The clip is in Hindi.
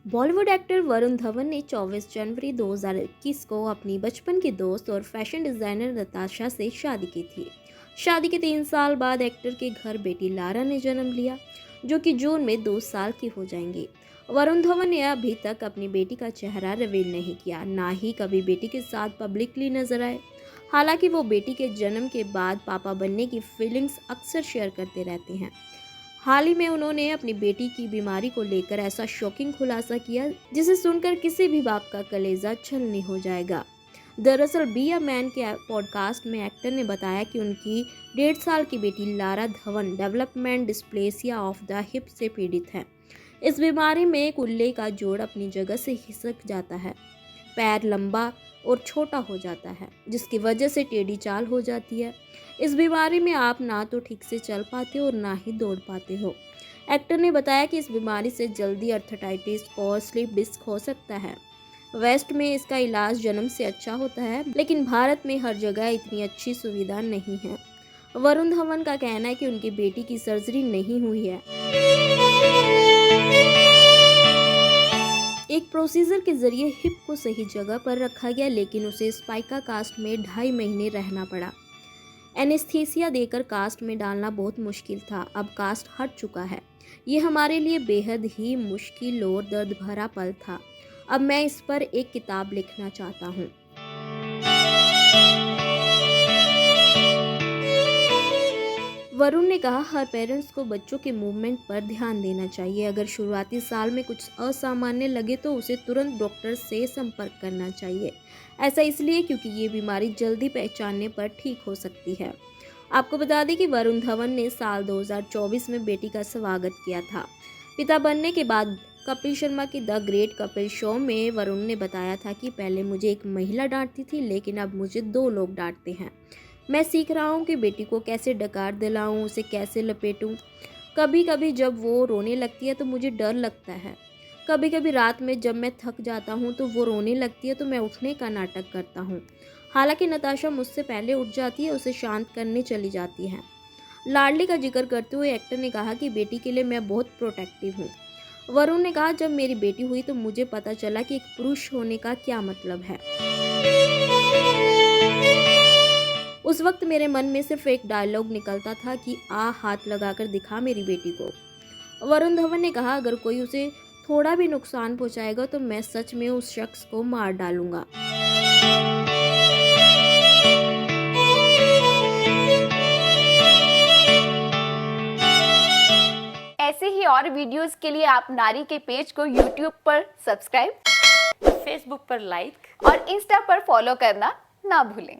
बॉलीवुड एक्टर वरुण धवन ने 24 जनवरी 2021 को अपनी बचपन की दोस्त और फैशन डिजाइनर नताशा से शादी की थी। शादी के 3 साल बाद एक्टर के घर बेटी लारा ने जन्म लिया, जो कि जून में 2 साल की हो जाएंगी। वरुण धवन ने अभी तक अपनी बेटी का चेहरा रिवील नहीं किया, ना ही कभी बेटी के साथ पब्लिकली नजर आए। हालांकि वो बेटी के जन्म के बाद पापा बनने की फीलिंग्स अक्सर शेयर करते रहते हैं। हाल ही में उन्होंने अपनी बेटी की बीमारी को लेकर ऐसा शॉकिंग खुलासा किया जिसे सुनकर किसी भी बाप का कलेजा छलनी हो जाएगा। दरअसल बी अ मैन के पॉडकास्ट में एक्टर ने बताया कि उनकी 1.5 साल की बेटी Lara Dhawan development dysplasia of the hip से पीड़ित है। इस बीमारी में कुल्ले का जोड़ अपनी जगह से खिसक जाता है, पैर लंबा और छोटा हो जाता है, जिसकी वजह से टेढ़ी चाल हो जाती है। इस बीमारी में आप ना तो ठीक से चल पाते हो और ना ही दौड़ पाते हो। एक्टर ने बताया कि इस बीमारी से जल्दी अर्थराइटिस और स्लिप डिस्क हो सकता है। वेस्ट में इसका इलाज जन्म से अच्छा होता है, लेकिन भारत में हर जगह इतनी अच्छी सुविधा नहीं है। वरुण धवन का कहना है कि उनकी बेटी की सर्जरी नहीं हुई है। एक प्रोसीजर के जरिए हिप को सही जगह पर रखा गया, लेकिन उसे स्पाइका कास्ट में 2.5 महीने रहना पड़ा। एनेस्थीसिया देकर कास्ट में डालना बहुत मुश्किल था। अब कास्ट हट चुका है। ये हमारे लिए बेहद ही मुश्किल और दर्द भरा पल था। अब मैं इस पर एक किताब लिखना चाहता हूँ। वरुण ने कहा, हर पेरेंट्स को बच्चों के मूवमेंट पर ध्यान देना चाहिए। अगर शुरुआती साल में कुछ असामान्य लगे तो उसे तुरंत डॉक्टर से संपर्क करना चाहिए। ऐसा इसलिए क्योंकि ये बीमारी जल्दी पहचानने पर ठीक हो सकती है। आपको बता दें कि वरुण धवन ने साल 2024 में बेटी का स्वागत किया था। पिता बनने के बाद कपिल शर्मा की द ग्रेट कपिल शो में वरुण ने बताया था कि पहले मुझे एक महिला डांटती थी, लेकिन अब मुझे 2 लोग डांटते हैं। मैं सीख रहा हूँ कि बेटी को कैसे डकार दिलाऊं, उसे कैसे लपेटूं। कभी कभी जब वो रोने लगती है तो मुझे डर लगता है। कभी कभी रात में जब मैं थक जाता हूँ तो वो रोने लगती है तो मैं उठने का नाटक करता हूँ। हालांकि नताशा मुझसे पहले उठ जाती है, उसे शांत करने चली जाती है। लाडली का जिक्र करते हुए एक्टर ने कहा कि बेटी के लिए मैं बहुत प्रोटेक्टिव हूँ। वरुण ने कहा, जब मेरी बेटी हुई तो मुझे पता चला कि एक पुरुष होने का क्या मतलब है। उस वक्त मेरे मन में सिर्फ एक डायलॉग निकलता था कि आ हाथ लगाकर दिखा मेरी बेटी को। वरुण धवन ने कहा, अगर कोई उसे थोड़ा भी नुकसान पहुंचाएगा तो मैं सच में उस शख्स को मार डालूंगा। ऐसे ही और वीडियोस के लिए आप नारी के पेज को YouTube पर सब्सक्राइब, फेसबुक पर लाइक और इंस्टा पर फॉलो करना ना भूलें।